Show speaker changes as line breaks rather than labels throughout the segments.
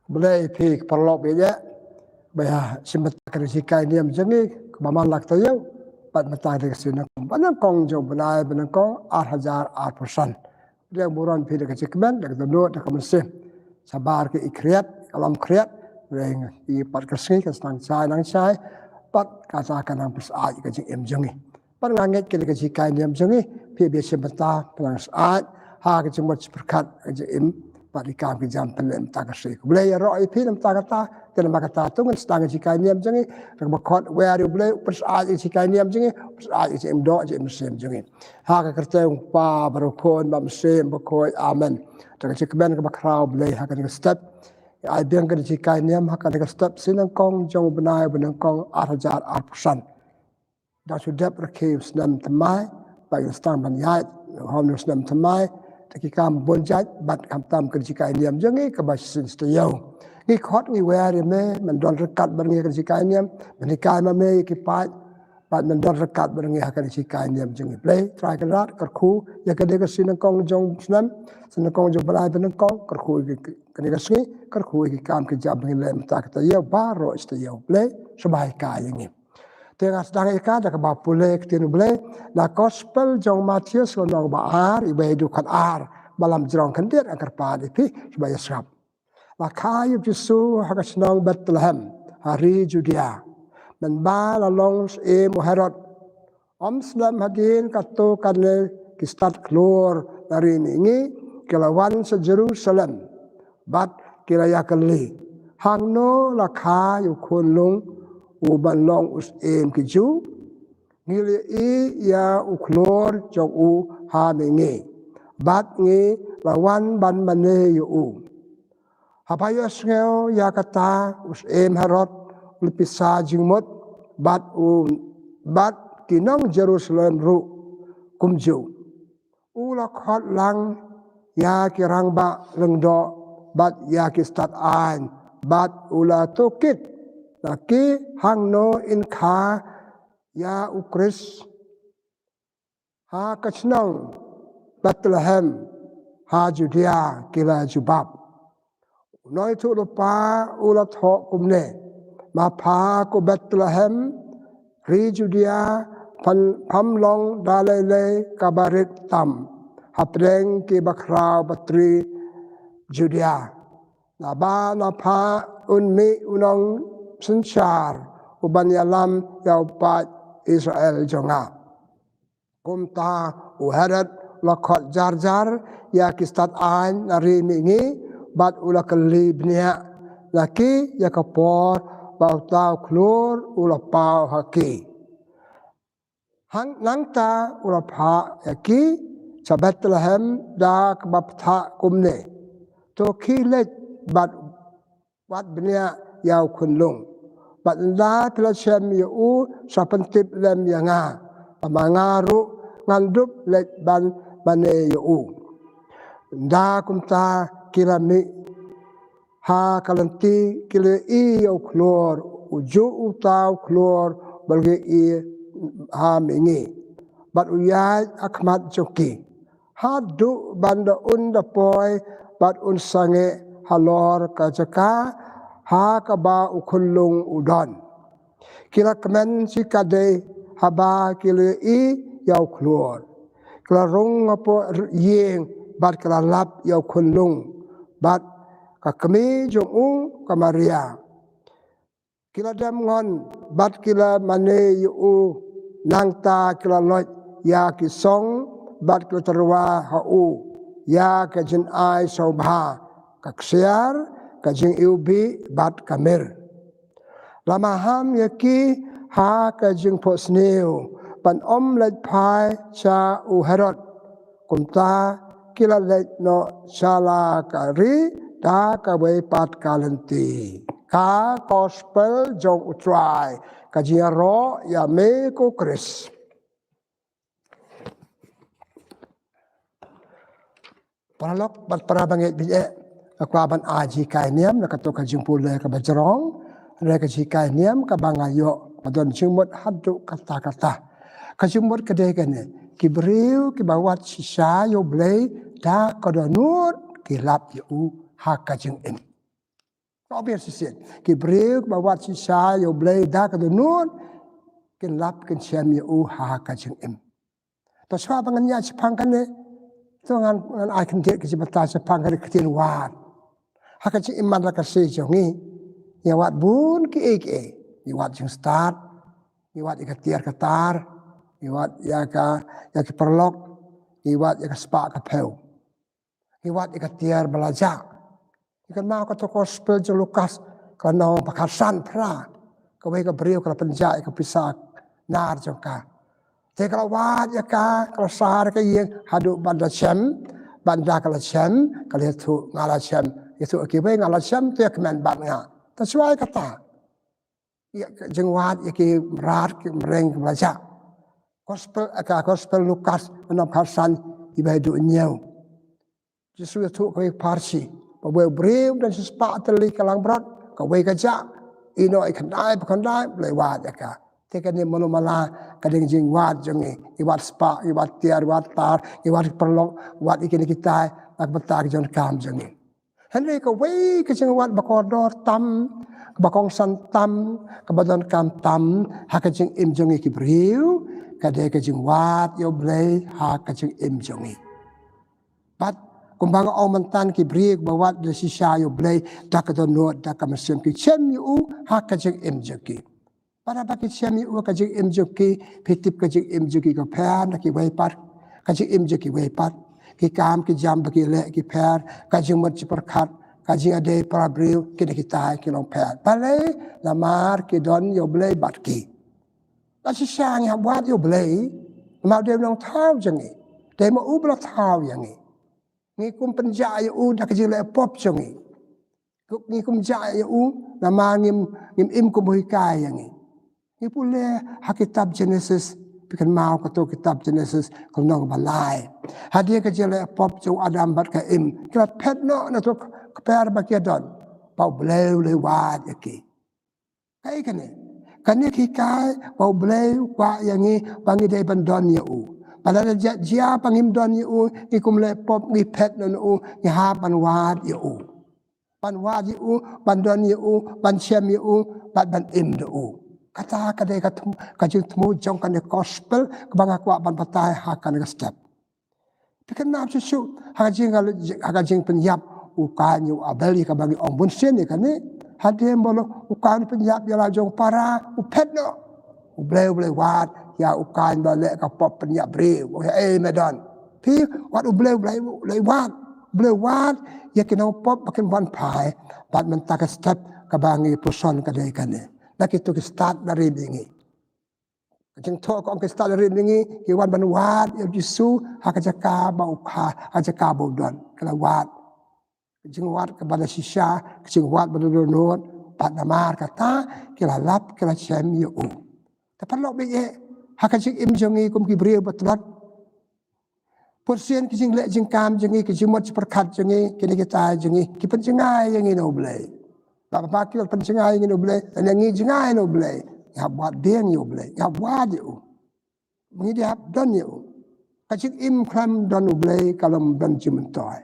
Blei pik perlok beja baya simet kerisikai niam jengi kemaman lak tayo pat matang de kesina banang kong jo benai banang kong 8,000%. Dia buron pi de kecikmen de Dohnud de kemesim sabar ke ikriat kalam kriat reng i pat kesni kesang chai nang chai pat kata kanang pesai ke jing jengi pat nganget ke kecikai niam jengi pi be simeta pelang saat ha ke jemot berkat jing pat ikam ke jam pelem ta kesik Blei roi pi nam ta kata kena makata tu ngan setang kecikai niam jengi ke bakot where you Blei pesai kecikai niam jengi pesai jing do jing mesim jengi ha ke kerteng pa barokon ba mesim bakoi amen ta kecikmen ke bakrau Blei ha ke step ai biang ke kecikai niam ha ke step sinang kong jong benai benang kong 8,000%. Dah sudah berkhiu senam temai bagi stang banyai hom senam temai tekikam bonjat bat kamtam kerjikai niam jengi ke basin stayau ni khot ni wer me man don rekat berngi kerjikai niam menikai ma me ki pat man don rekat berngi kerjikai niam jengi Blei try kerat kerku ya ke de sinang kong jong senam kong jong balai benang kong kerku ke sini kerku ki kam ke jam ngi lem tak tayau baro stayau Blei sebai kai yang tengah sedang ikan dah kebab pulek tinu Blei la gospel jong Matius lonong baar ibe dukan ar balam jerong kendir akar padi pi sebaya serap la kayu Yesu hakas nong Bethlehem hari Judea men ba la long Herod Slam hadin kato kanle kistat klor dari ini kelawan se Jerusalem bat kila yakali hangno la kayu kunlung uban long us ki ju ngili i ya uklor jong u ha mengi bat ngi lawan ban mane yu u hapayos ngeo ya kata us Herod lipisa jingmot bat kinong Jerusalem ru kumju ula khot lang ya kirang ba lengdo bat ya kistat an bat ula tokit laki hangno in kha ya ukris ha kachnang Bethlehem ha Judea kila jubab noi tu lupa ula tho kumne ma pha ko Bethlehem ri Judea pham long dalele kabarit tam hapreng ki bakrau batri Judea na ba na pha unmi unong sensyar uban yalam ya upat Israel jonga kumta uharat lakot jar ya kistat an nari mingi bat ula kelibnia laki ya kapor bau tau klur ula pau haki hang nangta ula pa yaki sa Bethlehem da kebapta kumne to kilet bat wat bnia yau kunlung bat la telasem yu sapentip lem yanga pamangaru ngandup let ban bane yu da kumta kirami ha kalanti kile i yau klor uju utau klor balge i ha mingi bat uyai akmat joki hadu banda unda poi bat unsange halor kajaka ha kaba ukulung udon kila kemen si kade haba kila i yau keluar kila rong apo yeng bat kila lap yau kulung bat kakemi jong kamaria kila dam ngon bat kila mane yu nangta kila lot ya kisong bat kila terwa hau ya kajin ai sobha kaksiar kajing iubi bat kamir lamaham yaki ha kajing posniu pan let pai cha u Herod kumta kila let no sala kari da kawe pat kalanti ka gospel jong utrai kajing ro ya me ko Chris paralok bat parabangit bije akwaban aji kai niam na kato kajing pule ka bajrong re ka kai niam ka bangayo padon chimot hadu kata kajimot kade kane kibriu ki bawat Shisha yo Blei da ka Dohnud ki lap yu ha kajing in Có biết sự cái brio mà vật Shisha yêu Blei đã cái Dohnud cái lap cái xem yêu ha cái chừng em. Tôi xóa bằng anh nhà sepang cái này, tôi ngan ai kan dia cái bata sepang cái tiền wat. Ha cái chừng em mà cái sự cho nghe, nhà wat bun cái nhà wat chừng start, nhà wat cái tiar cái tar, nhà wat ya cái perlok, nhà wat ya cái spa cái peu, nhà wat cái tiar belajar. Ikan mau kata gospel je Lukas kalau bakasan pra kau ke beriu kalau penjai ke pisak nar jongka. Tapi kalau wad ya ka kalau sahar ke yang hadu banda cem banda kalau cem kalau itu ngala cem itu akibat ngala cem tu ya kemen bangga. Tersuai kata ya jengwad ya ki rat ki mereng belajar gospel Lukas kalau bakasan ibadah dunia. Justru itu kau Parish. Bawa beriu dan sesepak terli kalang berat, kau wei kajak, ino ikan dai lewat jaka. Tekan ni malu malah kadang jing wat jengi, iwat sepak, iwat tiar, iwat tar, iwat perlok, iwat ikan kita, nak betak jeng kam jengi. Henry kau wei kejeng wat bakodor tam, bakong san tam, kebadan kam tam, hak kejeng im jengi ki beriu, kadang kejeng wat yo Blei hak kejeng im jengi. Kumbang au mantan ki brik bawat de Shisha yo Blei dak Dohnud dak Messianic ki chem yu ha ka jeng em jeki para ba ki chem yu ka jeng em jeki pitip ka jeng em jeki ka phan ki wei pat ka jeng em jeki wei pat ki kam ki jam ba ki le ki phan ka jeng mat chi perkhat ka jeng ade para bril ki ki tai ki long phan pale Lamare ki don yo Blei bat ki la Shisha nya wat yo Blei ma de long thau jengi de ma u bla thau yangi ni kum penjaya u dak jile pop chongi ni kum jaya u nama ngim im kum hikai yangi ni pule hakitab Genesis pikan mau kato kitab Genesis kunong balai hadia ke jile pop chu Adam bat ka im kila pet no na to per bakiadon pau Blei lewat yaki kai kane hikai pau Blei kwa yangi bangi dai bandon ya u pada dia pangim don yu ikum le pop ni pet non u ni ha ban wad yu ban don yu ban chem yu ban im do kata kadai katum kajing temu jong kan gospel kebanga kwa ban patai ha kan step pikan nam susu hagajing penyap u kan yu abeli ka bagi om bun sen ni kan ni hadem bolo u kan penyap ya jong para u pet no u Blei wad ya ukan balik ke pop penyak beriu medan pi wat Blei wat ya kena pop makin wan pai bat mentak step ke bangi puson ke dai kan nak itu ke start dari bingi jeng to ko ke start dari bingi ki wan ban wat ya jisu hak jaka ba ukha ajaka bodon kala wat jeng wat ke bala Shisha jeng wat bala Dohnud bat Lamare kata kila lap kila chem yu tapalok be hakajing im jengi kum ki beriu batlat porsian kijing le jing kam jengi kijing mot perkhat jengi kini kita jengi ki penjengai jengi no Blei ba ba ki penjengai jengi no Blei lengi jengai no Blei ya buat deng yo Blei ya wad yo ni dia don yo kajing im klam don Blei kalom don jimentoy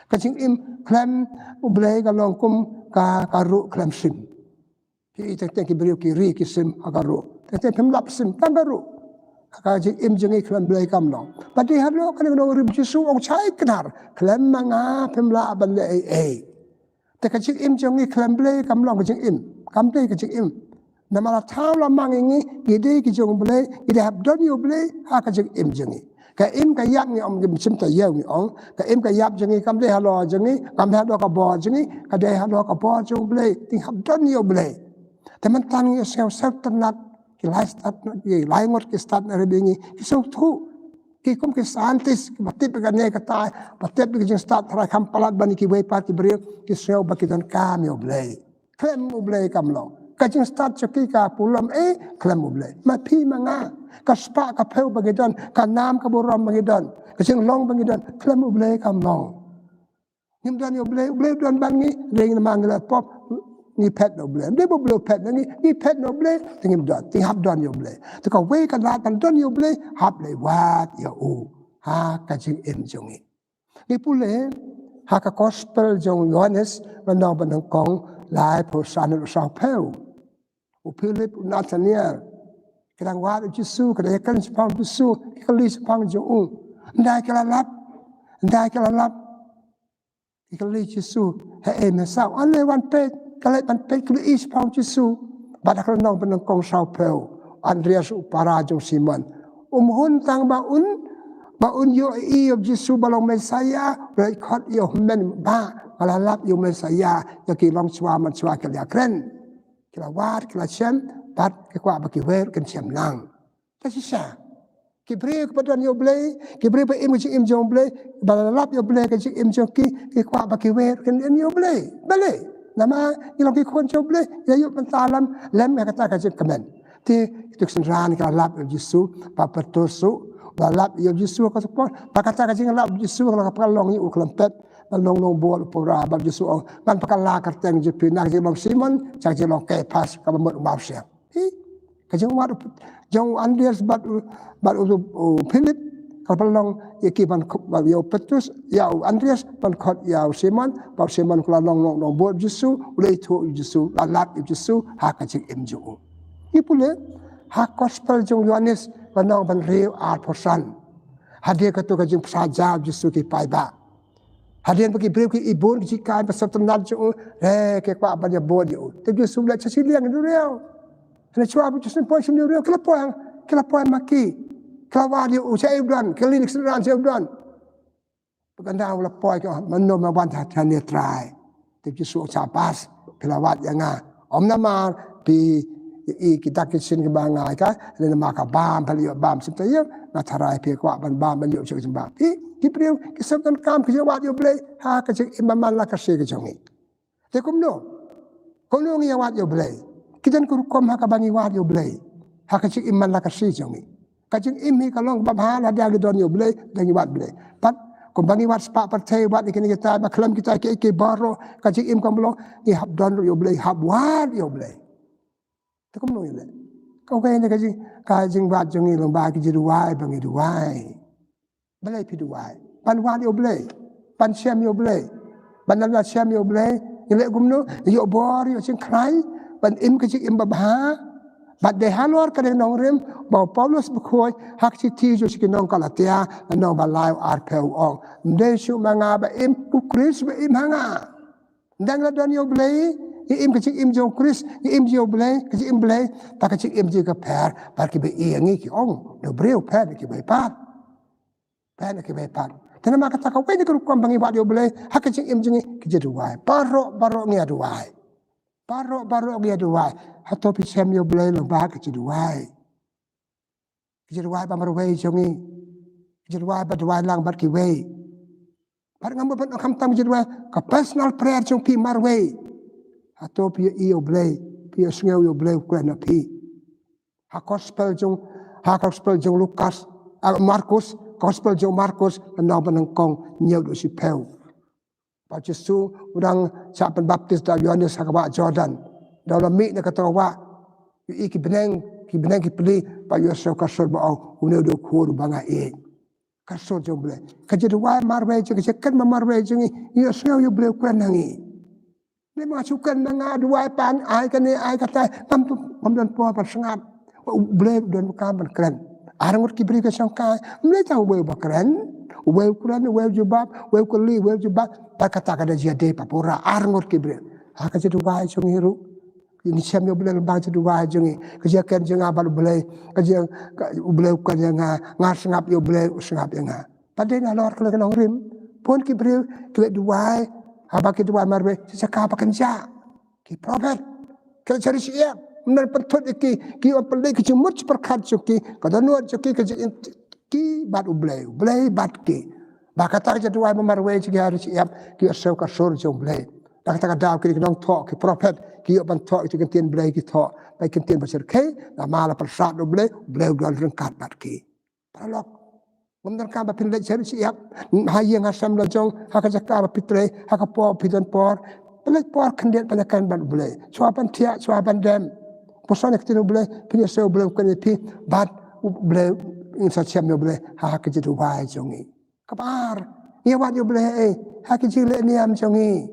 kajing im klam Blei kalom kum ka ru klam sim ki tek ki beriu ki ri ki sim agaruแต่ผมรับสิ่งตั้งก็รู้ก็จะอิมจึงให้เคลมเบลย์กำลังปฏิหารโลกนี่ก็ริบจิสูองใช้ขนาดเคลมมังอาผมละบันเลยแต่ก็จะอิมจึงให้เคลมเบลย์กำลังก็จะอิมกำเบลย์ก็จะอิมแต่มาละเท้าละมังอย่างนี้กี่ดีกี่จงเบลย์กี่ได้หับดอนอยู่เบลย์หาก็จะอิมจึงให้ก็อิมก็ยับนี่อมจิมตัวเยี่ยวนี่องก็อิมก็ยับจึงให้กำเบลย์ฮัลโหลจึงให้กำเบลย์ฮัลโหลกับบอจึงให้ก็ได้ฮัลโหลกับบอจงเบลย์ที่หับดอนอยู่เบลย์แต่มันตั้งอยู่เซลล์ตันนัดki lai start ki lai ngot ki start na rebingi ki so thu ki kum ki scientist ki batip ka ne ka tai batip ki start thara kham palat bani ki wei pa ki brio ki sel ba ki don kam yo Blei klem u Blei kam lo ka jing start chaki ka pulam klem u Blei ma phi manga ka spa ka pheu ba ki don ka nam ka boram ba ki don ka jing long ba ki don klem u Blei kam lo nim don yo Blei don ban ngi reng na mang la pop ni pet no Blei dia boleh pet ni pet no Blei tingim don ting hab don yo Blei tu ka wei kan la kan don yo Blei hab le wat yo ha ka jing em jongi ni pule ha ka gospel jong Yohanes ban no ban kong lai po san lu sao peu u Philip u Nathaniel kadang wa Yesus kadang kan sepang Yesus kali sepang jo ndai kala lap kali Yesus he me sao ale wan pe kali ban pe kali sepang Yesus badak nong benang kong sao peu Andreas u para jo Simon hun tang ba un yo of Yesus balong Messiah record yo men ba alalap yo Messiah ya ki long swa man swa kala kren kila wat kila chem pat ke kwa ba ki wer kan chem lang ta Shisha ki bre ko dan yo Blei ki bre ba im jong Blei balalap yo Blei kan im jong ki kwa ba ki wer kan yo Blei bale nama ilong ki kon jo Blei ya yo pentalam lem ka ta ka jek kamen ti tuk senran kala lap yo Yesus pa pertosu balap yo Yesus ko sepon pakata ka jing lap Yesus ko ka palong yu klempet long bol pura bab Yesus kan pakala ka teng je pinak je long Simon cha je long Kepas ka bamut mau sia ka jing wat jong Andreas bat Philip ka palong iki ban yo Petrus ya Andreas ban khot ya Simon bab Simon ko long bol Yesus ulei thu Yesus lap Yesus ha ka jing im ju ipule ha gospel jong Yohanes panong ban riu posan hadir ka tu ka jing saja Yesus ki pai ba hadir bagi beri ki ibun ki kai pasal tenat jo ke kwa ban ya bod yo te Yesus la chasi liang du riau na chua bu Yesus poi sim riau kala poi maki kala wa yo chai dan klinik seran chai dan paganda la poi ka manno ma ban ta ne trai te Yesus cha pas kala wa ya nga om na ma pi kita kisin ke bangai ka le maka bam palio bam sentaya na tarai pe kwa ban bam balio chok jamba ki priu ki sabdan kam ki wa yo Blei ha ka chik imam la ka se ke jongi te kumno ngi wa yo Blei kidan ku kom ha ka bani wa yo Blei ha ka chik imam la ka se jongi ka chik imi ka long bam ha la da don yo Blei dangi wa Blei pat kom bani wa spa par thai wa ni kita ba klam kita ke baro ka chik im kam lo ni hab don yo Blei hab wa yo Blei ta kom no ile ka ke ne ka jing ba jong long ba ki duai bang duai Blei pi duai pan wa yo Blei pan chem yo Blei ban la chem yo Blei ile gum no yo bor yo sing krai ban im ka im ba bat de halor ka nong rem ba Paulus Bakhuid hak chi ti jo sik nong Galatia nong ba lai peu ong de shu manga ba im ku Chris ba im hanga dang la don yo Blei im ka im jong Chris im jo Blei ka im Blei ta ka im ji ka per par ki be ngi ki ong no breu per ki be pat per ki be pat tena ma ka ta ka we ni ku kom bangi wa yo Blei ha ka im ji ki je duai baro ngi duai ha to pi sem yo Blei lo ba ka ji duai ba mar we jongi ji duai ba duai lang ba ki we par ngam ba kam tam ji duai ka personal prayer jong pi mar we atau pi yo Blei pi sngeu yo Blei ko na pi ha gospel jong Lukas Markus gospel jong Markus na banang kong nyeu do si peu pa Yesus udang sa pen baptis da Yohanes ha ba Jordan dalam mi na katawa ki beneng ki pli pa Yesus ka sol ba uneu do ko banga ka sol jong Blei ka je wa marwe je kan marwe je yo sngeu yo Blei ko nangi le masukan na duai pan ai kan ai kata pam dan po par sangap Blei don kam ban kren arangut ki bri ka sangka Blei tang we ba kren we kuran we jubab we kuli we jubab pa kata kada jade papura arangut ki bri ha ka je duai chung hiru ini siam yo Blei ba je duai jungi ka je ken je ngabal Blei ka je Blei ka je nga sangap yo Blei sangap nga padai na lor kala nong rim pon ki bri ki duai habaki dua marwe saka pakenja ki prophet ke cari siap men patut ki opele ki cumut perkat suki kadanu suki ki bat Blei bat ki bakata je dua marwe ki harus siap ki asau ka sur jong Blei kata daw ki nong tok ki prophet ki ban tok ki tien Blei ki tok bai ki tien basir ke na mala persat Blei dal rengkat bat ki prolog Ngomdan ka ba pinle cari siap hayang asam la jong haka jaka ba pitre haka po pidan por pelek por kendet panakan ban Blei suapan tia suapan dem posane ketinu Blei pinya so Blei kan pi bat Blei insa siam yo Blei haka jitu wai jongi kabar ia wat yo Blei haka jile ni am jongi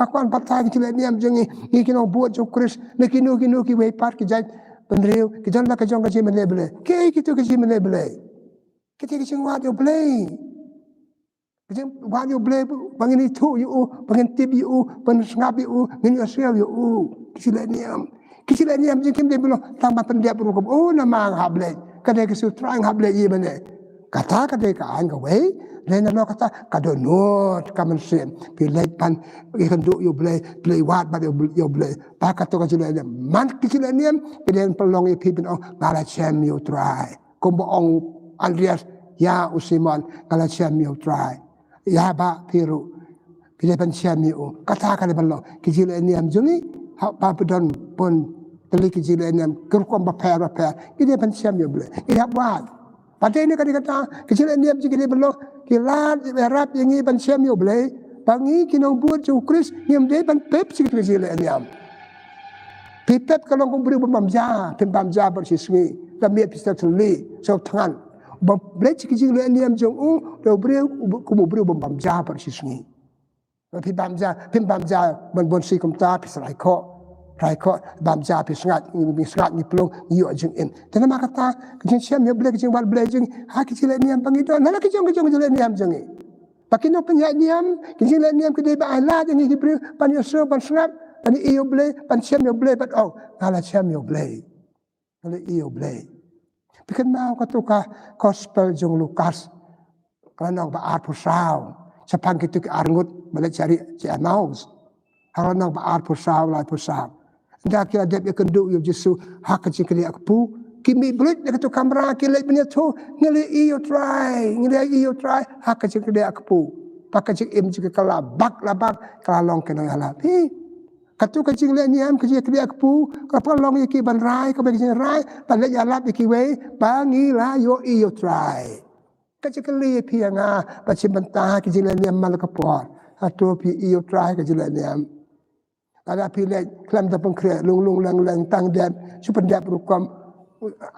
Akuan patai kecil ni am jengi ni kino buat jong Kris ni kino ki wei par ki jai penriu ki jan la ka jong ka ji men Blei ke kitu ka ji men Blei kita ki jong wa yo Blei kita wa yo Blei bangin itu yu bangin tip yu ban ngap yu ngin Israel yu kecil ni am jengi de bilo tambah pendiap rukum nama ha Blei kadai ke sutrang ha Blei ye bane kata kadai ka an ka wei Lena no kata Dohnud kamen sem pilih pan ikan duk yo Blei wat bat yo Blei pakat to kecil ni man kecil ni kemudian pelong i pipin ngala chem yo try kombo ong Hilarius ya usiman ngala chem yo try ya ba piru pilih pan chem yo kata kali pelong kecil ni am jungi pa pedon pun pilih kecil ni am kerkom ba per kemudian pan chem yo Blei ya wat pada ini kata kecil ni am jiki pelong kilat berap yang ini ban siam yo Blei bangi kino buat jo Kris ngem de ban pep sikit kecil ni am pep kalau kau beri pembamja bersiswi damiat pista tuli so tangan Blei kecil ni am jong do beri ku beri pembamja bersiswi pembamja ban bonsi kumta pisrai ko bamja pisngat ni pelong yo jeng en tanama kata kecil siam yo Blei kecil wal Blei jeng ha kecil ni am pangito nala kecil ni am jeng pakino penyak ni am kecil ni am kedai ba ala jeng Hebrew pan yo so pan snap pan iyo Blei pan siam yo Blei pat ngala siam yo Blei ngala iyo Blei pikan mau katuka gospel jeng Lukas kanang ba art pusau sapang kitu ki arngut balik cari Maus haranang ba art pusau la pusau dak kira dep yakenduk yo Yesu hak kecil kali aku kimi blit nak tu kamera kile punya tu ngeli iyo try hak kecil kali aku pakai cik im juga kala bak kala long kena halap katu kecil ni am kecil kali aku kapal long iki ban rai ka bagi rai ban le halap iki we bangi la yo iyo try kecil kali pianga pacim bentah kecil ni am mal kapor atu pi iyo try kecil ni am ada pilih kelam tapung kre lung lang tang dep super dep rukom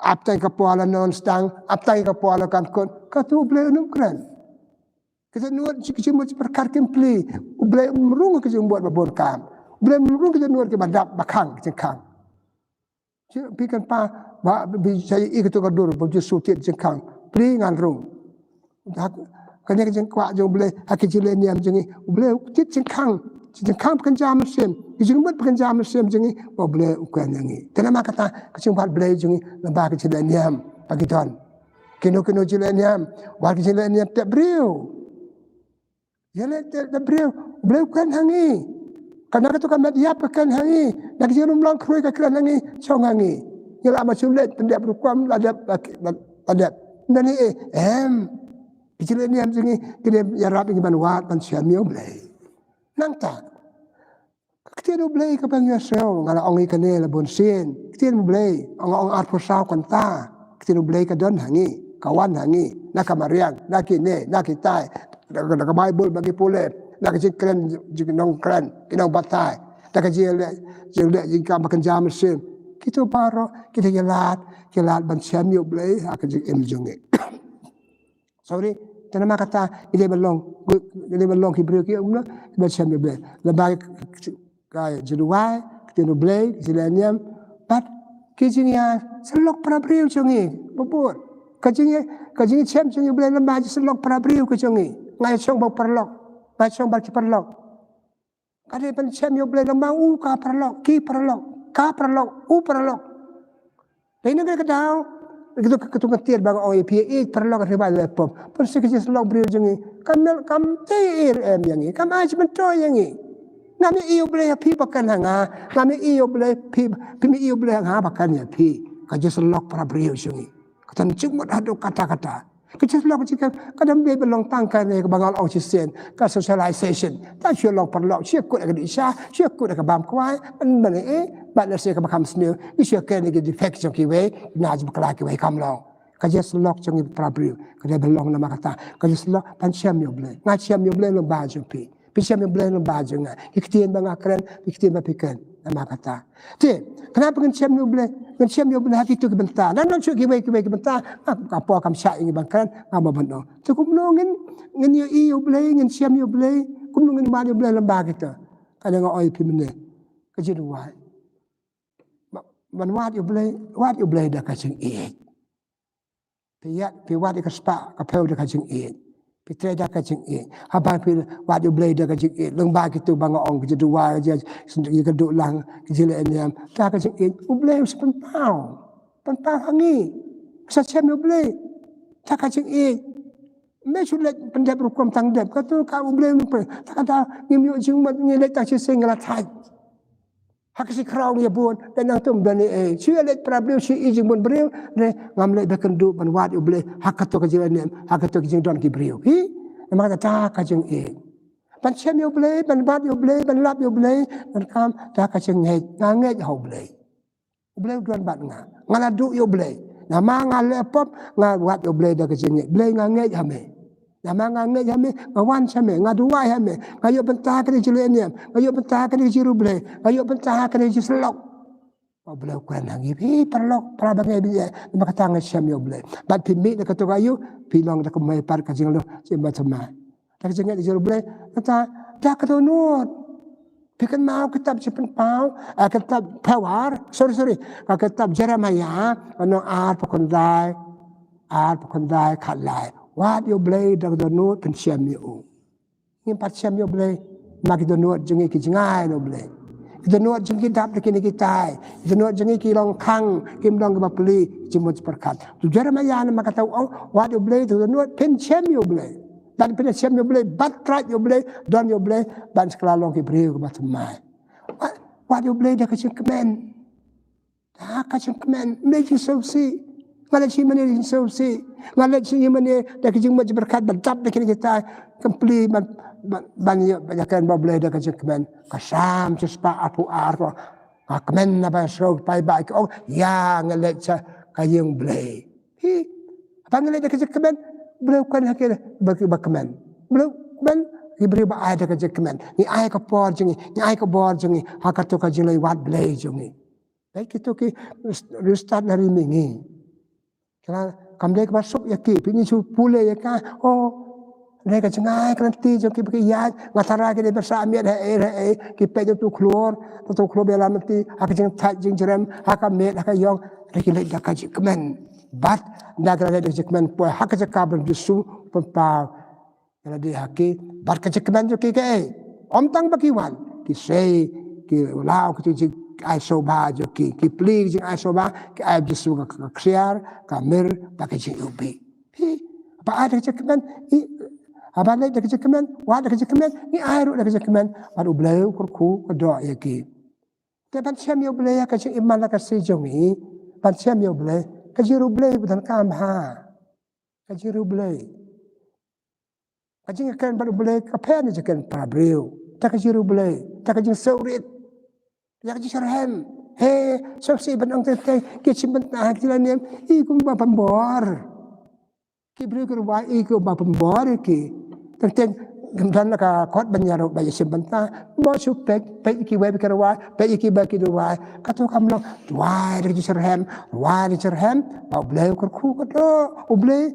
aptai kapola non stang aptai kapola kan kon katu Blei unum kren kita nuat cimut perkar kempli Blei merung ke buat babon kam Blei merung kita nuat ke badap bakang jengkang pikan pa ba bi saya ikut kadur baju sutit jengkang pri ngan rung kanya jeng kwa jeng Blei hakijile ni am jengi Blei tit jengkang pekerja musim, dijemput pekerja musim jengi, Blei ukuran jengi. Tanama kata kecumpat Blei jengi lembah kecil niam pagi tuan. Kino kecil niam, wal kecil niam tak beriu. Jadi tak beriu, Blei ukuran hangi. Karena kata kami dia pekan hangi, nak kecil rumlang kerui kekran hangi, cong hangi. Yang lama sulit pendak berukuam ada. Dan kecil niam jengi kena yarap ingin banwat pan siamio Blei. Nang tak kita Blei ke bang Yosel ngala ong ikane la bonsin kita Blei ong art posau kanta kita Blei ke don hangi kawan hangi nak kamarian nak kine nak kita nak Bible bagi pule nak kren nong kren kinong batai tak jil jika makan jam mesin kita baro kita gelat ban Samuel Blei ak jing jonge sorry tanama kata dia belong Hebrew ki umna macam dia Blei lebih kaya JOWAI kita Blei jilaniam pat kijinya selok prabriu jongi bubur kajinya chem jongi Blei lebih selok prabriu ke jongi ngai chong ba perlok ba chong ba ki perlok kade pen chem yo Blei lebih ka perlok ki perlok ka perlok perlok ini ke dau begitu ketungetir bang OEPA perlu kerja laptop persekusi selok beri jengi kam TR yangi kam aja bentuk yangi nami iyo Blei pi pakan hanga nami iyo Blei pi iyo Blei hanga pakan ya pi kerja selok para beri jengi kata cuma ada kata kerja selok jika kadang dia belong tangkan ke bangal oxygen ke socialization tak selok perlu siakut ke isya siakut ke bam kuai mana Bala saya kabakam senior, isu kene ke defect jong kiwe, naj bakla kiwe kamlo. Kaja selok jong prabriu, kaja belong nama kata, kaja selok pan Samuel Blei. Ngat Samuel Blei lembah jong pi. Samuel Blei lembah jong nga. Iktien bang akren, iktien bapikan nama kata. Ti, kenapa kan Samuel Blei? Kan Samuel Blei hati tu kebentar. Nan cuk kiwe kebentar. Apa kam syak ingi bangkan, ngama beno. Tu kumno ngin iyo Blei, ngin Samuel Blei, kumno ngin Mario Blei lembah kita. Kanya ngoi pimne kaji duai. Man wat you blei da kajing e. Pi wat ka spa ka peu da kajing e. Pi tre da kajing e. Haban pi wat you blei da kajing e. Leng ba kitu bang ong kaji duai aja sendiri ka du lang kaji le niam da kajing e. U blei sepen pau. Pen pau hangi. Sa chem you blei. Da kajing e. Me sulit pendep rukum tang dep katu ka u blei pe. Ta kata ngim yu jing mat ngi le ta chi sing la thai. Hak si kraw ni bun dan nang tum dan e si let problem si ijing bun beriu ne ngam le bekan du ban wat u ble hak to ka jing nem hak to jing don ki beriu hi ma ta ka jing e ban chem yo ble ban wat yo ble ban lap yo ble ban kam ta ka jing nge ho ble u ble don bat ngala du yo ble na ma ngale pop nga wat yo ble da ka jing ble nge ha me Nama ngange jame ngawan same ngaduai hame ngayo bentah kene jileniam ngayo bentah kene jiruble ngayo bentah kene jislok oble kwen hangi pi perlok pra bangai biye ma katang syam yo ble bat pimi de katu kayu pilong de kumai par ka jinglo simba sama tak jingat jiruble kata dak Dohnud pikan mau kitab sipen pau kitab pawar sorry kitab Jeremiah ano pokondai khalai Wat yo Blei dak Dohnud pen siam yo. Ngim pat siam yo Blei mak Dohnud jengi ki jengai no Blei. Dohnud jengi dap de kini kitai. Dohnud jengi ki long kang kim long ba peli jimut perkat. Tu Jeremiah na makata wat yo Blei Dohnud pen siam yo Blei. Dan pen siam yo Blei bat trat yo Blei don yo Blei ban sekala long ki breu ba semai. Wat yo Blei dak kemen. Dak kemen meji sausi. Ngalet si mani sausi. Ngalet si mani dak jing mat berkat badap dak kita kempli ban yo banyakan ba Blei dak kemen kasam sespa apu ar ko kemen na ba sro pai ba ko ya ngalet sa kayeng Blei hi apa ngalet dak kemen Blei kan hakil ba kemen Blei ben ibri ba ai dak kemen ni ai ka por jingi ni ai ka bor jingi hakato ka jilai wat Blei jingi baik itu ki restart dari mingi Kala kamdek masuk ya ki pini su pule ya ka mereka cengai kanti jo ki bagi ya ngatara ki bersama he ki pe tu klor bela mati ak jeng thai jeng jerem haka met haka yong reki le da ka jikmen bat nagra le jikmen po haka jakabel bisu pempa kala di haki bat ka jikmen jo ki ke om tang bagi wan ki sei ki lao ki ai soba jo ki pli jing ai soba ki ai bisu ka kriar ka mir ba ka jing ubi apa ada kemen apa le dak kemen wa dak kemen ni ai ru dak kemen baru Blei kurku do ya ki te ban siam yo Blei ka jing iman la ka si jongi ban siam yo Blei ka jiru Blei budan kam ha ka jiru Blei ka jing kan baru Blei ka pen je kan para breu ta ka jiru Blei ta ka jing saurit Yak jisarhem, so si benang tete, kecil bentah kilaniam, ikum ba pembor, kibri kerwa ikum ba pembor ki, tentang gamdan ka kot banyaro ba yesim bentah, bo supek, pe iki web kerwa, pe iki ba ki dua, katu kamlo, dua jisarhem, ba Blei kerku kado, Blei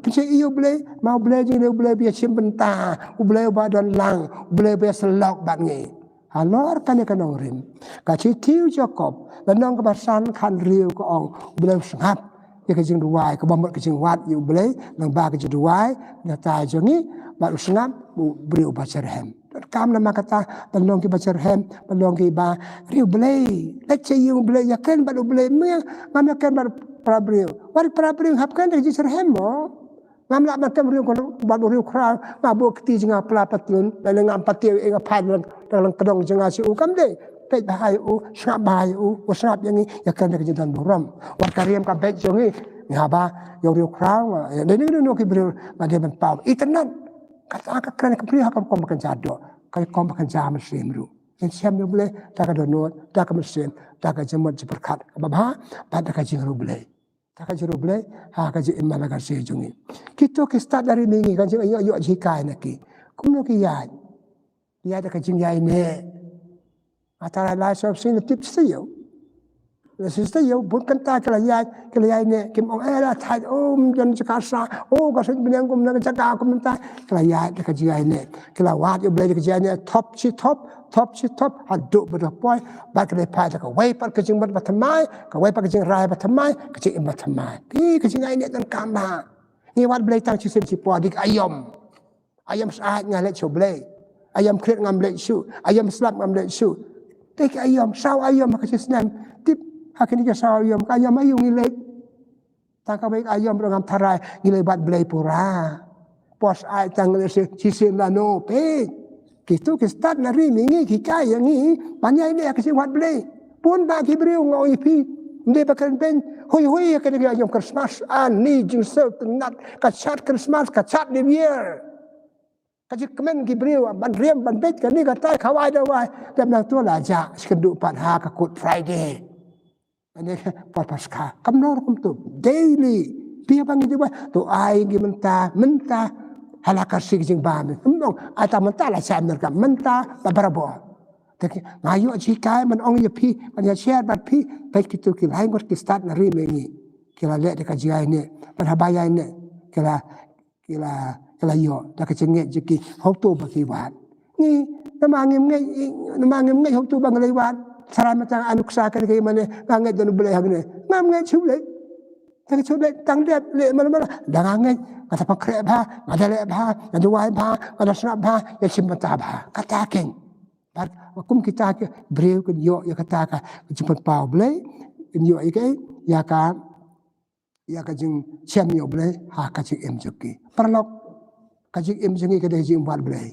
Pecah iyo Blei, mau Blei jing Blei biar yesim bentah, Blei ba don lang, Blei biar selok bangi. Alor kan ya kanong rim. Kaci tiu Jacob. Lanong kebasan kan riu ke ong. Blei sengap. Ya kejing duai. Kebambut kejing wat yu Blei. Nang ba kejing duai. Nyata jongi. Baru sengap. Beri ubacerhem. Kam nama kata. Lanong ki bacerhem. Lanong ki ba. Riu Blei. Lece yu Blei. Yakin baru Blei. Ngam yakin baru prabriu. Baru prabriu. Hapkan dari jiserhem mo. Ngam lak macam riu kalau baru riu kerang. Ngabuk keti jengah pelapatun. Dan ngam patiu ingat padlan. Dalam kedong jengah si ukam deh. Pej bahaya sengap bahaya sengap yang ni. Ya kan dia kejadian buram. Warkariam kan pej yang ni. Ngaba. Yang riu kerang. Dan ini nuki beriu. Dia mentau. Itenan. Kata akak kerana keberiu. Hakam kau makan jadok. Kaya kau makan jahat mesin dulu. Yang siam yang boleh. Tak ada Dohnud. Tak ada mesin. Tak ada jemut jeperkat. Bapak. Pada kaji ngaru boleh. Tak kaji ngaru boleh. Kaji iman agar sejungi. Kita start dari mingi. Kaji ayok jikai naki. Kumno ki yad. Ya ada kajing yai ne. Atara lai sob sin tip siyo. Sister yo pun kanta kelaya ne kim ong era thai jan jakasa ka sen bilang kum na jaka kum ta kelaya ka jia ne kelawat yo Blei ka jia ne top hadu ber poi ba ka pai ka wei par ka jing bat thamai ka wei par ka jing rai bat thamai ka jing bat thamai ki ka jing ai ne tan kam ba ni wat Blei tang chi sim chi po dik ayom saat ngale cho Blei ayam kret ngam Blei su ayam slap ngam Blei su tek ayom sao ayom ka chi snam tip Hakini ka sa ayam kaya mayung ilay. Taka baik ayam dengan tarai ilay bat Blei pura. Pos ay tang sisim la no pe. Kitu ki start na ri mingi ki kaya ngi panyay ni kasi wat Blei. Pun ba ki briu ngoi pi. Hindi ba kan ben huy ka ni ayam Christmas ni jing sel tenat ka chat Christmas ka chat New Year. Kajik kemen ki briu ban riem ban bet ka ni ka tai khawai dawai. Dem nang tu la ja skendu pat ha ka Good Friday. Ini Pasca. Kamnor kum tu daily. Pia bang itu tu ai gi menta halakar sig jing bam. Kamnor ata menta la sam ner kam menta babarabo. Tapi ngayu ji kai man ong ye pi man ya share bat pi pe kitu ki lai ngot ki start na ri mengi. Kila le de ka ji ai ne man habaya ne kila yo da ka cenge jiki hok tu ba ki wat. Ni namangim ngai hok tu bang lai wat. Sarai macam anuksa kan kaya mana ngangai dan Blei hagne ngangai chulek tak chulek tang dia le mana dah ngangai kata pakrek bah ada le bah ada wai bah ada snap bah ya simata bah kata ken bar kum kita ke breu ke yo ya kata ka jemput pau Blei yo ke ya ka jing chem yo Blei ha ka jing em joki perlok ka jing em jongi ke de jing buat Blei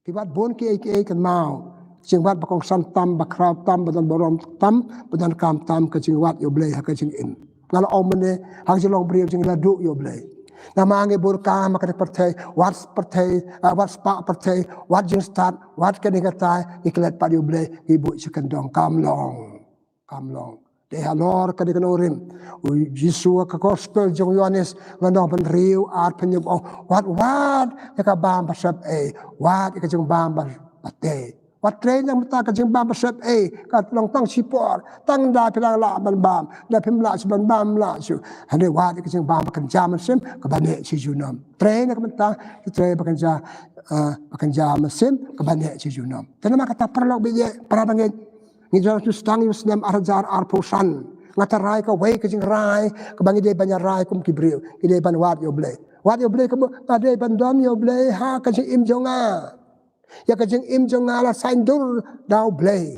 tibat bon ke kan mau jing wat bakong san tam bakrau tam badan borom tam badan kam tam ka jing wat yo Blei ha ka jing in ngala omne ha jing long brief jing la du yo Blei namange bur ka ma ka pertai wat spa pertai wat jing start wat ka ni kata iklet pa yo Blei ibu sekendong kam long de halor ka de kanorim Yesus ka gospel jong Yohanes ngano ban riu art penyum wat ya ka bam pasap wat ka jing bam pate wat train yang mata ka jing bam pasap ka long tang sipor tang da pilang la ban bam da pim la ban bam la su hane wat ka jing bam kan jam sim ka bane si junam train ka mata train kan jam sim ka bane si junam tanama kata perlok be para bangin ni jang tu stang yus nam arjar arposan ngatarai ka wei ka jing rai ka bangi de banya rai kum kibriu ide ban wat yo Blei ka ade ban dom yo Blei ha ka jing im jonga ya ka jing im jonga la sain dur dau Blei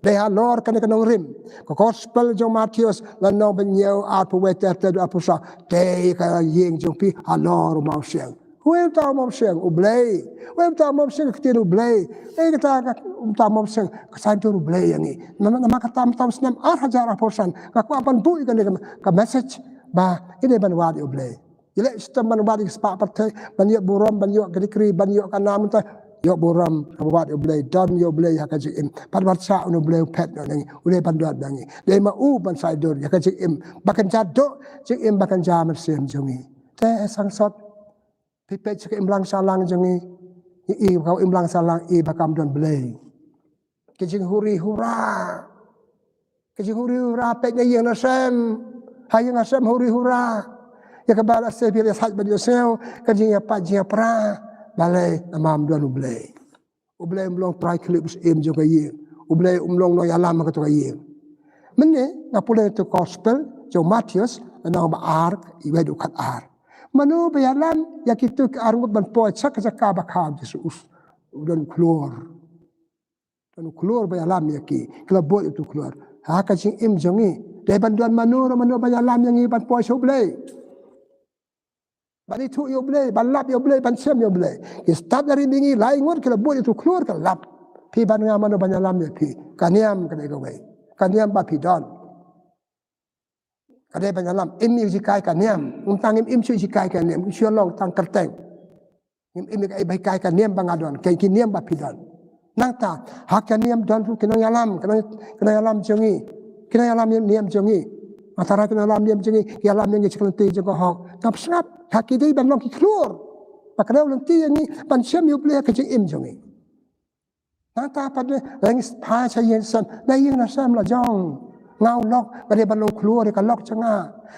de ha lor ka nong rim ka gospel jong Matius la no ben yo arpo weta te aposa de ka yeng jong pi ha lor mau siang Wem ta mom siang u Blei wem ta mom siang ka tiru Blei kita ta mom siang ka sain dur Blei yang ni nama ka tam snam 8,000% ka ku apan bu ka message ba ide ban wat yo Blei ile sistem ban wat spa pathe ban yo borom ban yo kri ban yo kanam ta yo boram wat yo Blei dam yo Blei ha ka jing pat wat sa no Blei pet no ngi ule ban dot bangi de ma u ban sai dur ya ka jing bakan jado jing bakan jam sem jongi te sang sot pipet ke imlang salang jongi kau imlang salang bakam don Blei ke jing huri hura pet yang na sem hayang asem huri hura ya ka bala se bi sat ba yosel ka jing ya pa jing pra balai amam don Blei u Blei mlong prai clips jong ka ye u Blei umlong no ya lam ka to ka ye menne na pule to gospel jo Matius na ba ark i wedu kat ar manu bayalan ya kitu ke arngut ban po sak bakam Jesus dan keluar bayalan ya ki kelabot itu keluar ha ka jing im jongi de banduan manu bayalan yang ban po so Blei ban itu yo Blei ban lap yo Blei ban sem yo Blei ki start dari mingi lai ngot kelabot itu keluar ke lap pi ban nga manu bayalan ya pi kaniam ka de go kaniam ba pi don Kadai banyalam im jikai kaniam untang im su jikai kaniam su long tang kerteng im kai bai kai kaniam bangadon kai kiniam bapidan nangta hak kaniam don fu kena yalam jongi kena yalam niam jongi matara kena yalam niam jongi yalam yang ciklenti jago hok tap snap hak idei ban long ki keluar pakadau lenti ni ban sem yo Blei ka jing im jongi nangta pada lang pa cha yen sam na yin na sam la jong เงาล็อกก็ได้บรรลงครัวได้กันล็อกจัง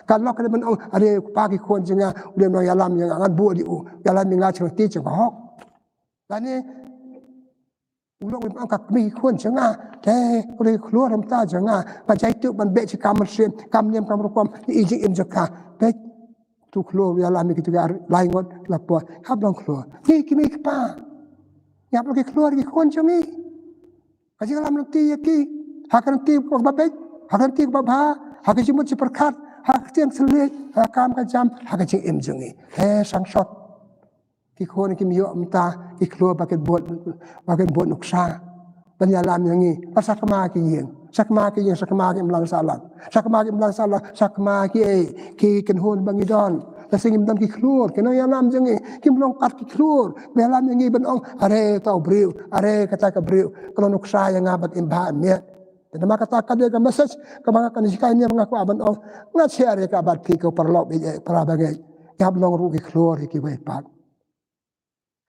การล็อกก็ได้มันเอาอะไรปากี่คนจังเรียนน้อยยาลำยังงานบัวดิวยาลำมีงานเชิงตีจังหอกแล้วนี่ลูกมันกับมีคนจังแต่เรียครัวทำตาจังปัจจัยตุมันเบชกรรมมันเสียมกรรมเนียมกรรมรความอีจิมจักเบชทุกครัวยาลำมีกิจการลายงดหลับปวดขับลงครัวนี่กิมีป้าอยากลงครัวกี่คนจังนี่ก็จะลำลงตีกี่หากลงตีกับบ้าเบชหากลงตีกับบ้าหากจิมุจิประคัดหากเตียงเสลีหากการกระจำหากจิอิมจังนี่เฮ้สังสดกี่คนกี่มีอยู่ตากี่ครัวบาเก็ตบดนุกซาปัญญาลามอย่างนี้ภาษาขมากี่ยิงสักมากี่ยิงสักมากี่มลังสาลักสักมากี่มลังสาลักสักมากี่กันโหนบางอีดอนแต่สิ่งมันกี่ครัวกี่น้อยลามอย่างนี้กี่มลงปัดกี่ครัวเวลาอย่างนี้เป็นองอะไรเต่าบริวอะไรกระจายกับริวกลนุกซาอย่างงาบัดอิมบาเมียแต่มาkata dia ke message ke mga kanisikai niya mga kuaban o nga share ka bat piko parlo para bagay yab long ru ki klor ki we pat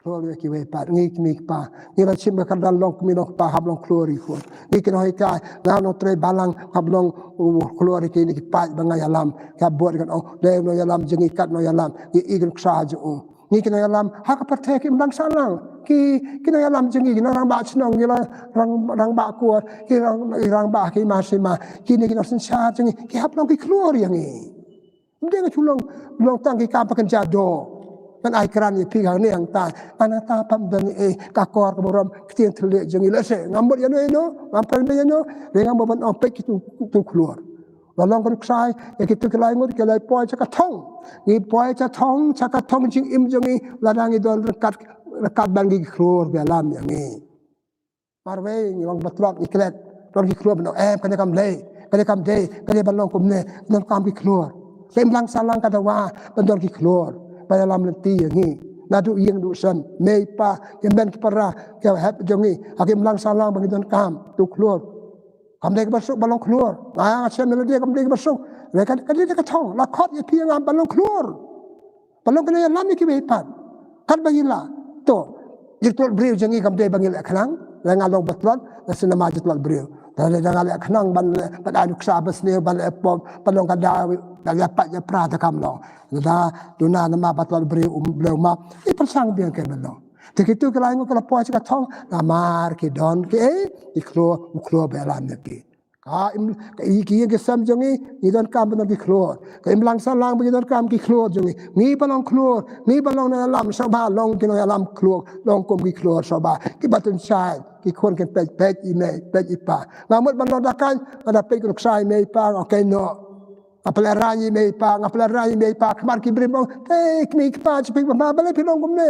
klor ki we pat ngi mi pa ni la chim ka dan long mi nok pa hab long klor ko ni ki no ka na no tre balang hab long klor ki ni pa banga yalam ka bot kan o de no yalam jengi kat no yalam ni igel ksa ju ni ki no yalam ha ka pathe ki mlang salang ki no yalam jengi ki no rang ba chnong ki rang ba ko ki rang ba ki ma sima ki ni ki no sin cha jengi ki hab long ki klor yang ni mde ga chulong long tang ki ka pa kan ja do kan ai kran ni pi ga ni ang ta anata pam dan ka kor ka borom kitien thle jengi la se ngambot ya no ngam pan be no re ngam bon on pe ki tu klor wa long kan sai ya ki tu klai ngut ke lai poi cha ka thong ni poi cha ka thong jing im jengi la dang i don kat bang ki klor be lam yang ni mar we ni long batlok iklet don ki klor no em kan kam lei kan kam dei kan ban long kum ne non kam ki klor kem lang salang ka da wa ban don ki klorไปลำลันตีอย่างนี้นาดูยิงดูสันเมย์ป้าเก็บเบนกิปราเก็บแฮปจงนี้อาเก็บลังสาลังบางทีโดนกามตุคลัวคำเด็กบรรสุบอลลงคลัวเช่นเราเรียกคำเด็กบรรสุเลยกันเรียกกระท่องละครยี่เพียงงานบอลลงคลัวบอลลงกันยังล้ำนี่กี่ใบพันกันบางทีละตัวยึดตัวบริวจงนี้คำเด็กบางทีละครั้งแล้วงานลงบัตรแล้วสินมาจุดตัวบริวแต่ในงานละครั้งบันอาดุกษาบัสเนียบันปอมบันลงกันดาวdari apa je prata kamlo da duna nama batwal beri blema I persang biang ke melo tikitu kelai ngo kala poa ka thong Lamare ki don ki I klo belam ne ki ka ki ke sam jongi ni don kam don ki klo ka imlang salang bi don kam ki klo jongi ni balong klo ni balong na lam sa ba long ki no lam klo long kom ki klo sa ba ki batun sai ki kon ke pe I me pe I pa ngamut ban da kan ada pe ku sai me pa okay no apalarangi me pa kemar ki brimong mi pa chpi ba bale pilong kumne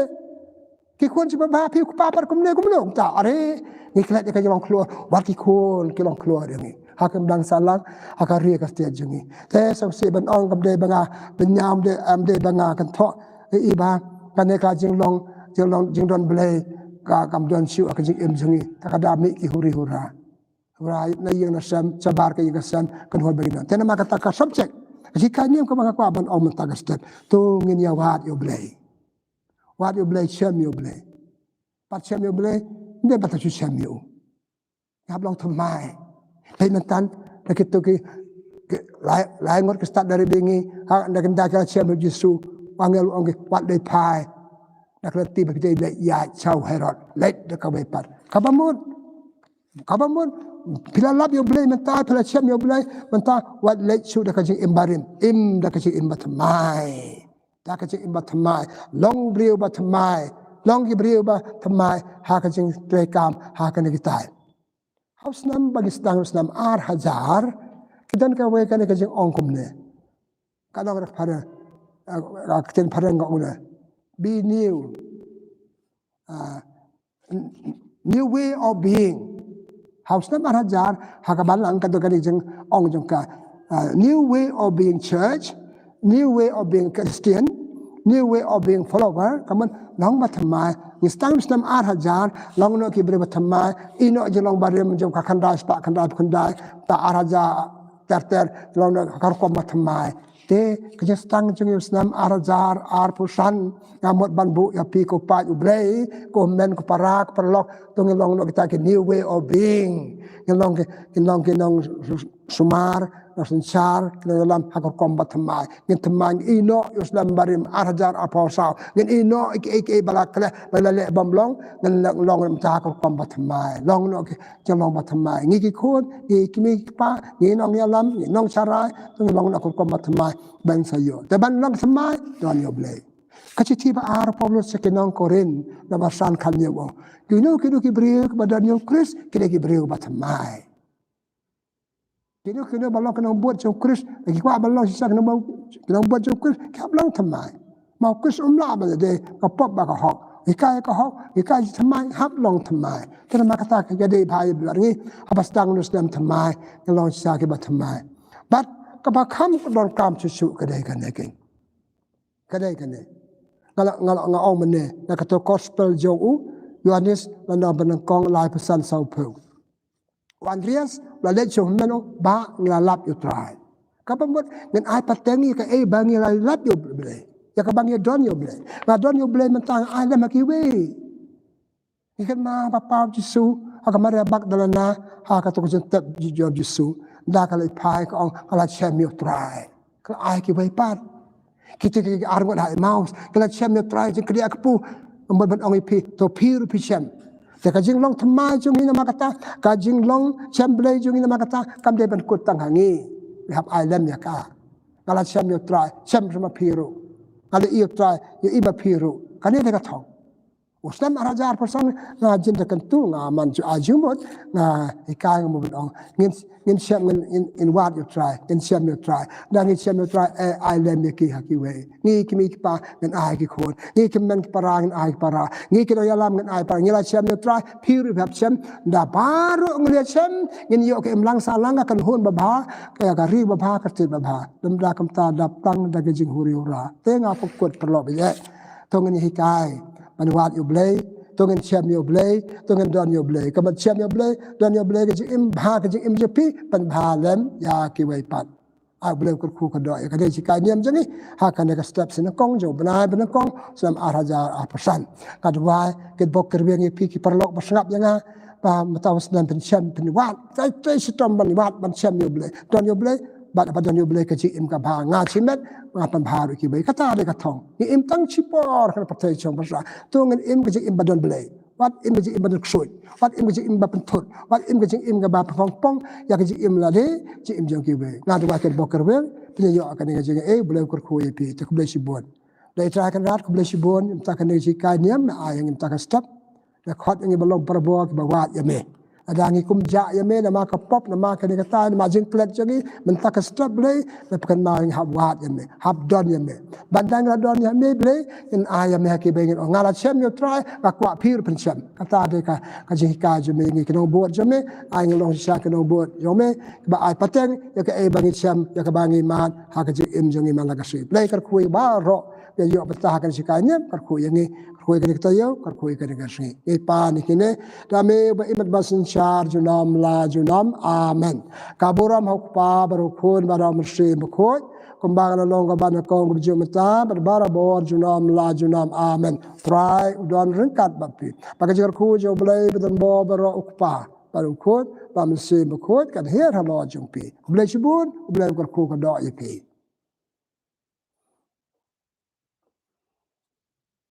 ki kon chpi ba pi ku pa par kumne kumlong ta are ni klet ka jong klo war ki kon ki long klo ni hakam dang salang hakari ka stia jungi te sam se ban ong kam de banga benyam de am de banga kan tho I ba kan ne ka jing don Blei ka kam don siu ka jing em jungi ta ka da mi ki huri hura Right, na yung nasam sabar kayo kasam kanhol bagina. Tena makataka subject. Kasi kanyang ko mga kwaban o matagastan. Tungin niya wat yung Blei. Wat yung Blei, siyam yung Blei. Pat siyam yung Blei, hindi ba tayo siyam yung. Hablang tumay. Kaya nantan, nakito ki laingot ka start dari bingi, naganda ka siyam yung Jesu, wangel ang wat day pay. Nakalati ba kita ilay ya chow herod. Late na kaway pat. Kabamon. Pilalap yung Blei mentah, pilal siam yung Blei mentah, wat late su dah kajing imbarim, dah kajing imbatamai, dah kajing imbatamai, long beriu batamai, long beriu batamai, ha kajing trekam, ha kan kita. Haus nam bagi sedang haus nam hajar, kita nak kawai kan kajing ongkum ne, kalau orang pada, kita pada ngok ne, be new way of being. Haus nam hajar hakabalang kadto kanijeng ong jong ka new way of being church, new way of being Christian, new way of being follower. Kaman long batamai nistang nam hajar long no ki bre batamai ino jelong barem jong ka kandai spa kandai ta hajar ter long no kar ko batamai te kejestang jong nam hajar pusan ngamot banbu ya pi ko pa Blei ko men ko parak perlok tong long no kita ke new way of being long Sumar, Nasencar, dalam hakor kombat temai. Ngin temai ino Islam barim arhajar aposau. Ngin ino iki balakle balale bamlong ngin long hakor kombat temai. Long no jalong bat temai. Ngiki kun, ngiki mi pa, ngi nong yalam, ngi nong sarai, ngin long hakor kombat temai bang sayo. Te ban long temai don yo Blei. Kaciti ba ar Paulus sekinong Korin na basan kanyo mo. Kino ki beriu kepada yo Kris, kini ki beriu bat temai. Kini balong kena buat jauh Kris, lagi kuat balong sisa kena buat jauh Kris, kau balong temai. Mau Kris umlah benda deh, kau pop baka hok, ikai temai, hap long temai. Kena mak kata jadi bahaya belar ni, apa sedang nus dalam temai, kelong sisa kita temai. But kebakam kedon kam susu kedai kene. Ngalak ngau mene, nak kata gospel jauh, Yohanes lana benengkong lai pesan saupeu. Andreas lalet jom meno ba ngalap yo try. Kapan buat ngan ai patengi ka bangi lalap yo Blei. Ya ka bangi don yo Blei. Nga don yo Blei mentang ai la makiwe. Ikan ma papa Jesu aka mare bak dalana ha ka to jentep jo Jesu. Da ka lai pai ka ong kala chem yo try. Ka ai ki wei pat. Kita ki arngot hai maus kala chem yo try jeng kria kepu mbon ong ipi to piru pi chem.แต่กจิงลงทำไมจงนี้นะมากตากจิงลงแชมเบลจงนี้นะมากตากำเดบันกุดตั้งหางี้นะครับไอเลมยากากาลาแชมยตรายแชมสมาพิรุกาลาอียตรายอีบพิรุกันนี้ได้กระทองUslam arajar person nga jinda kantu nga man ju ajumot nga ikay nga mubin ong ngin siyam in what you try in siyam you try na ngin siyam you try ay lem ki hakiwe ngi kimi pa ngan ay ki khon ngi kimmen para ngan ay para ngi kino yalam ngan ay para ngila siyam you try piru hab siyam da baru ngli siyam ngin yo ke imlang salang kan hun babha kaya ka ri babha ka tit babha dam da kam ta dap tang da jing huri ura te nga pokot perlo be to ngin hikay Manwat yo Blei, tongin chem yo Blei, tongin don yo Blei. Kamat chem yo Blei, don yo Blei ke im bha ke im jepi pan bha lem ya ki wei pat. A Blei kur ku ka do ya ka dei kai niam jani ha kan ka steps in kong jo banai ban kong sam 8,000%. Ka dwai ke bok kerweng pi ki perlok basngap yanga pa mataw snan pen chem pen wat. Tai sitom ban wat ban chem yo Blei. Don yo Blei bat apa don yo Blei ke im ka bha nga chimet ngapan baharu ki bai kata de katong ni im tang chipor kan patay chong basa tong im ke im badon Blei wat im ke im badon ksoi wat im ke im ba pentot wat im ke im ga ba pong ya ke im la de im jong ki bai nga dwa ke boker wel tin yo akan ke Blei kur khu pi te Blei sibon dai tra kan rat Blei sibon im ta kan ji kai niam na ayang im ta ka stop na khot ngi balong parbo ki ba wat ya me adangi kumja ya me na maka pop na maka ni kata na majing plet jagi mentak stop Blei na pekan ma hab wat ya me hab don ya me bandang la don ya me Blei in aya me ki bengin ngala chem yo try ka kwa pir pen chem kata de ka jing ka je me ngi kino bot je me ai ngolong sha kino bot yo me ba ai pateng ya ka bangi chem ya ka bangi man ha ka je im jongi man la ka si Blei kar kui ba ro ya yo patah kan si ka nyem kar kui ngi koi kan kita yo kar koi kan gasni e pa ni kine dame ba imat basin char junam la junam amen kaburam hok pa baru khon baram se bkhoi kumbang na long ba na kong ju mata bara bor junam la junam amen try udon ringkat bapi pagajar khu jo Blei bedan bo baro ukpa baru khon ba se bkhoi kan her halo jumpi Blei sibun Blei kar khu ka do ipi